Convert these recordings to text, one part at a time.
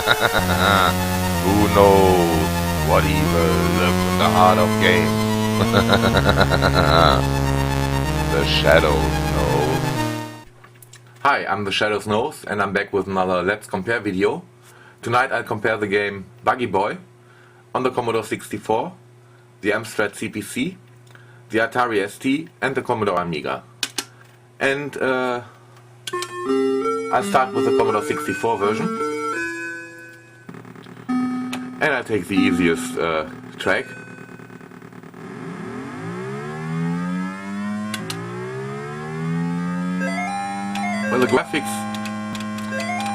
Who knows what evil lives in the heart of games? The Shadows knows. Hi, I'm the Shadows Knows, and I'm back with another Let's Compare video. Tonight I'll compare the game Buggy Boy on the Commodore 64, the Amstrad CPC, the Atari ST and the Commodore Amiga. And I'll start with the Commodore 64 version. And I'll take the easiest track. Well, the graphics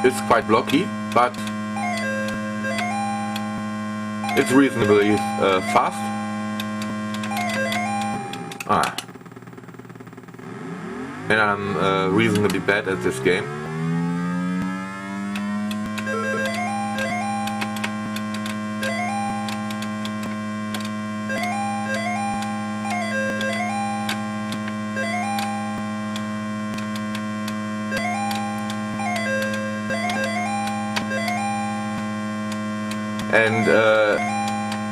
is quite blocky, but it's reasonably fast. And I'm reasonably bad at this game. And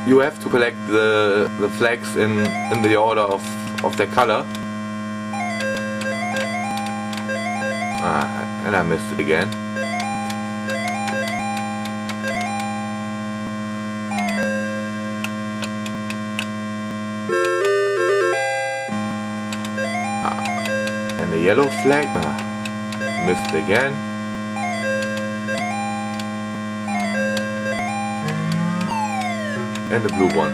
you have to collect the flags in the order of their color. And I missed it again. And the yellow flag, missed it again. And the blue one.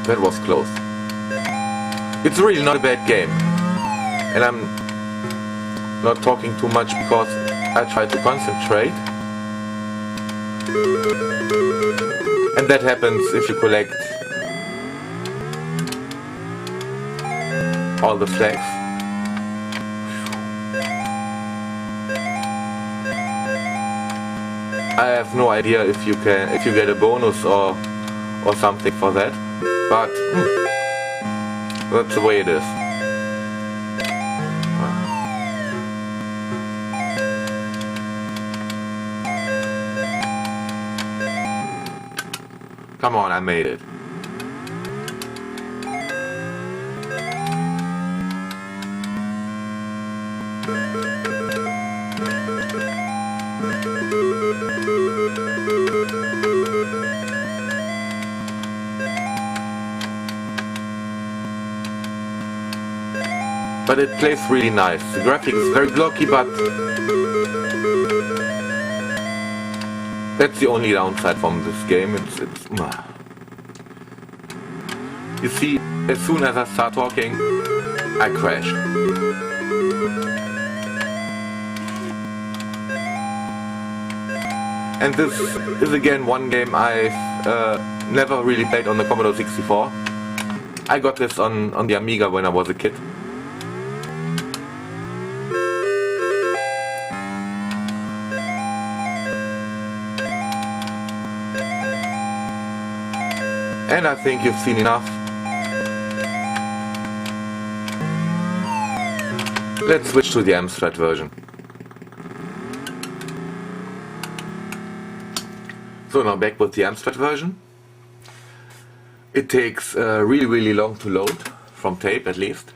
That was close. It's really not a bad game. And I'm not talking too much because I try to concentrate. And that happens if you collect all the flags. I have no idea if you get a bonus or something for that, but that's the way it is. Come on, I made it. But it plays really nice. The graphics is very blocky, but that's the only downside from this game. It's you see, as soon as I start talking, I crash. And this is again one game I've never really played on the Commodore 64. I got this on the Amiga when I was a kid. And I think you've seen enough. Let's switch to the Amstrad version. So now back with the Amstrad version. It takes really long to load, from tape at least.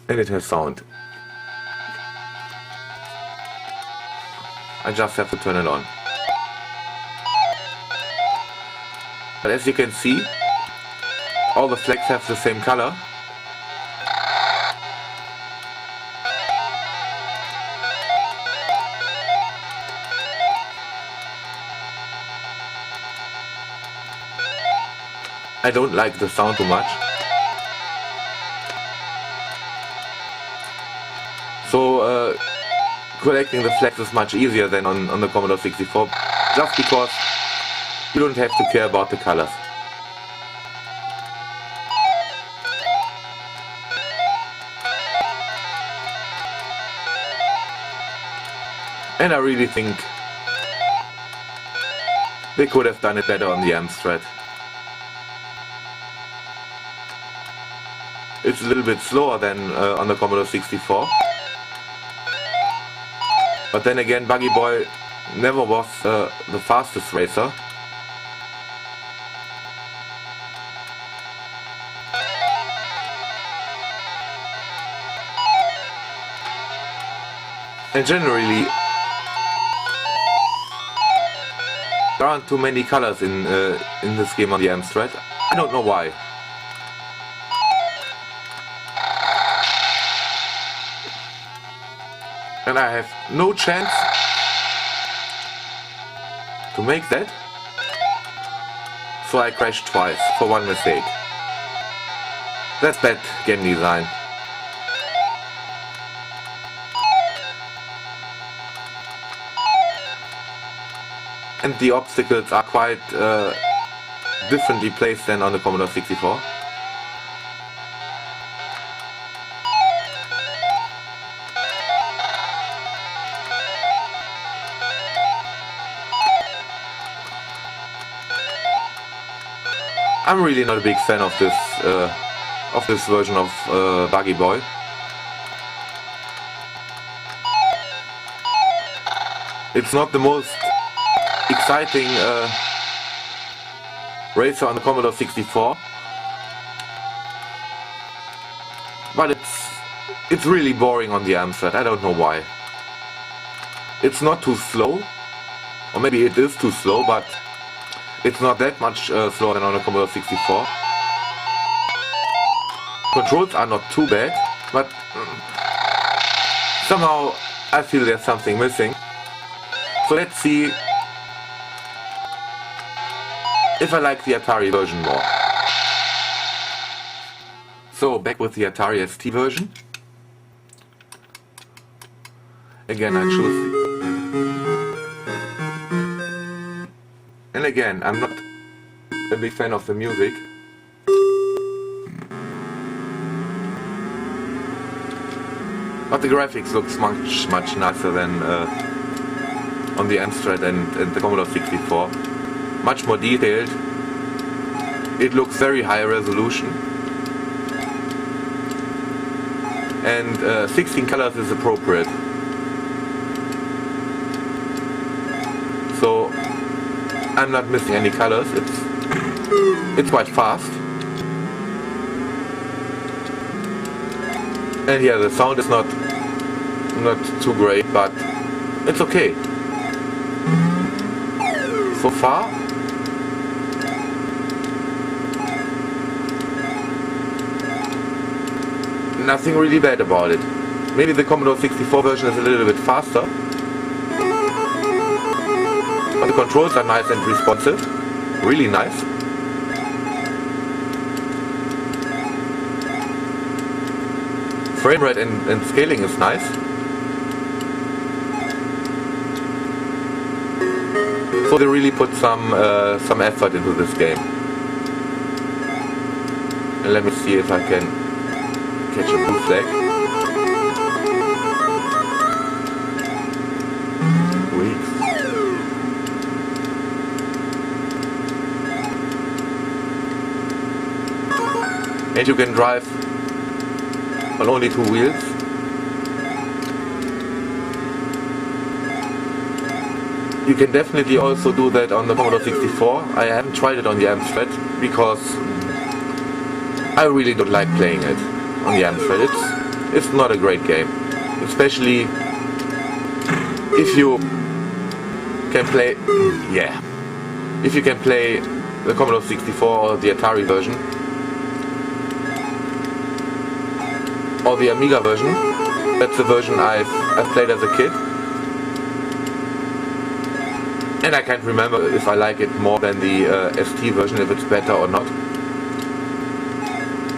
And it has sound. I just have to turn it on. But as you can see, all the flags have the same color. I don't like the sound too much. So collecting the flags is much easier than on the Commodore 64, just because you don't have to care about the colors. And I really think they could have done it better on the Amstrad. It's a little bit slower than on the Commodore 64. But then again, Buggy Boy never was the fastest racer. And generally, there aren't too many colors in this game on the Amstrad. I don't know why. And I have no chance to make that. So I crashed twice for one mistake. That's bad game design. And the obstacles are quite differently placed than on the Commodore 64. I'm really not a big fan of this version of Buggy Boy. It's not the most exciting racer on the Commodore 64, but it's really boring on the Amstrad. I don't know why. It's not too slow, or maybe it is too slow, but it's not that much slower than on the Commodore 64. Controls are not too bad, but somehow I feel there's something missing. So let's see if I like the Atari version more. So back with the Atari ST version. Again, I choose. And again, I'm not a big fan of the music. But the graphics looks much nicer than on the Amstrad and the Commodore 64. Much more detailed. It looks very high resolution. And 16 colors is appropriate. So I'm not missing any colors. It's quite fast. And yeah, the sound is not too great, but it's okay. So far, nothing really bad about it. Maybe the Commodore 64 version is a little bit faster. But the controls are nice and responsive. Really nice. Frame rate and scaling is nice. So they really put some effort into this game. And let me see if I can catch a blue flag. Weeks. And you can drive on only 2 wheels. You can definitely also do that on the Commodore 64. I haven't tried it on the Amstrad because I really don't like playing it on the Amstrad. It's not a great game, especially if you can play, if you can play the Commodore 64 or the Atari version or the Amiga version. That's the version I've played as a kid. And I can't remember if I like it more than the ST version, if it's better or not.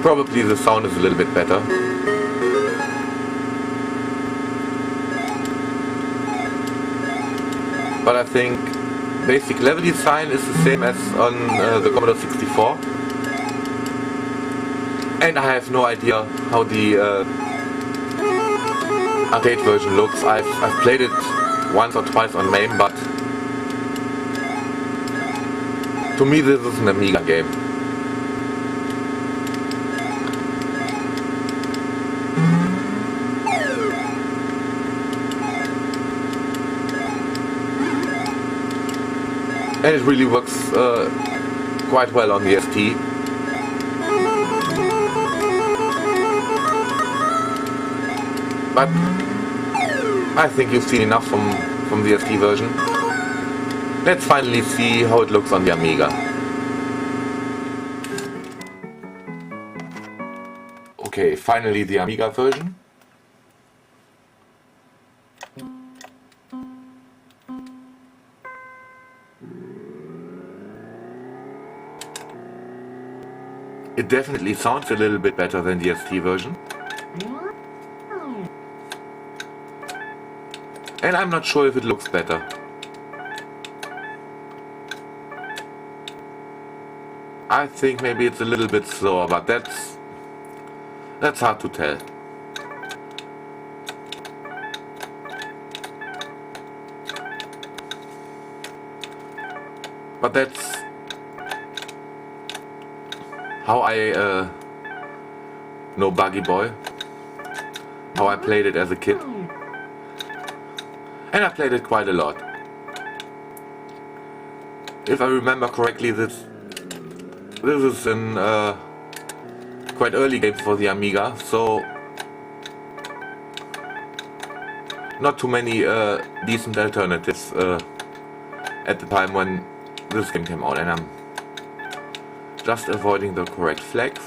Probably the sound is a little bit better. But I think basic level design is the same as on the Commodore 64. And I have no idea how the arcade version looks. I've played it once or twice on MAME, but to me this is an Amiga game. And it really works quite well on the ST. But I think you've seen enough from the ST version. Let's finally see how it looks on the Amiga. Okay, finally the Amiga version. It definitely sounds a little bit better than the ST version. And I'm not sure if it looks better. I think maybe it's a little bit slower, but that's hard to tell. But that's how I know Buggy Boy, how I played it as a kid. And I played it quite a lot. If I remember correctly, this is an quite early game for the Amiga, so not too many decent alternatives at the time when this game came out, and I'm just avoiding the correct flags.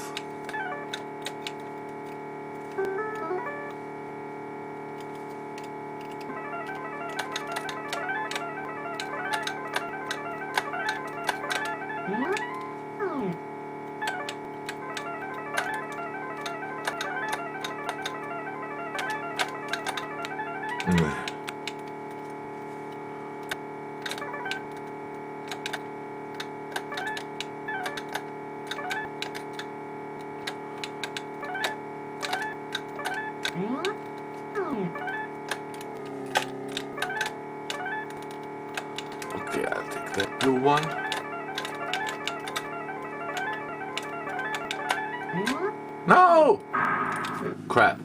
Okay, I'll take that blue one. No! Crap.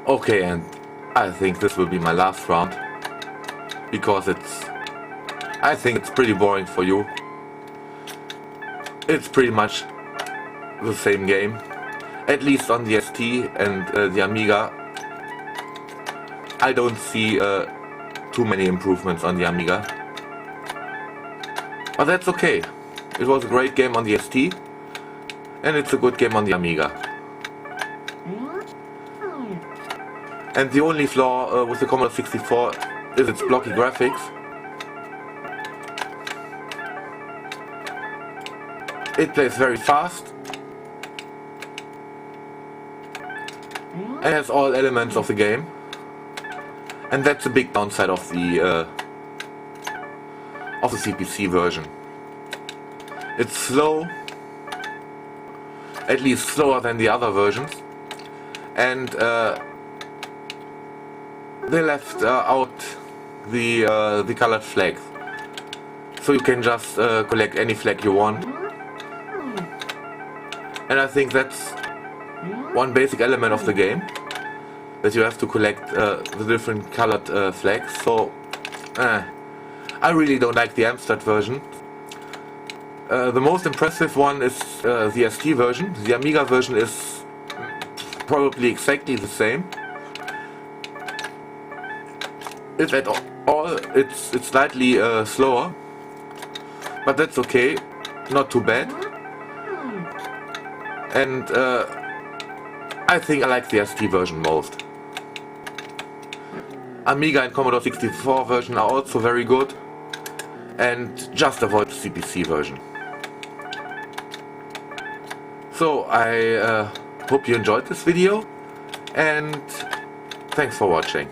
Okay, and I think this will be my last round, because I think it's pretty boring for you. It's pretty much the same game, at least on the ST and the Amiga. I don't see too many improvements on the Amiga, but that's okay. It was a great game on the ST, and it's a good game on the Amiga. And the only flaw with the Commodore 64 is its blocky graphics. It plays very fast and has all elements of the game, and that's a big downside of the CPC version. It's slow, at least slower than the other versions, and they left out the colored flags, so you can just collect any flag you want. And I think that's one basic element of the game, that you have to collect the different colored flags. So I really don't like the Amstrad version. The most impressive one is the ST version. The Amiga version is probably exactly the same. If at all, it's slightly slower, but that's okay, not too bad. And I think I like the ST version most. Amiga and Commodore 64 version are also very good, and just avoid the CPC version. So I hope you enjoyed this video, and thanks for watching.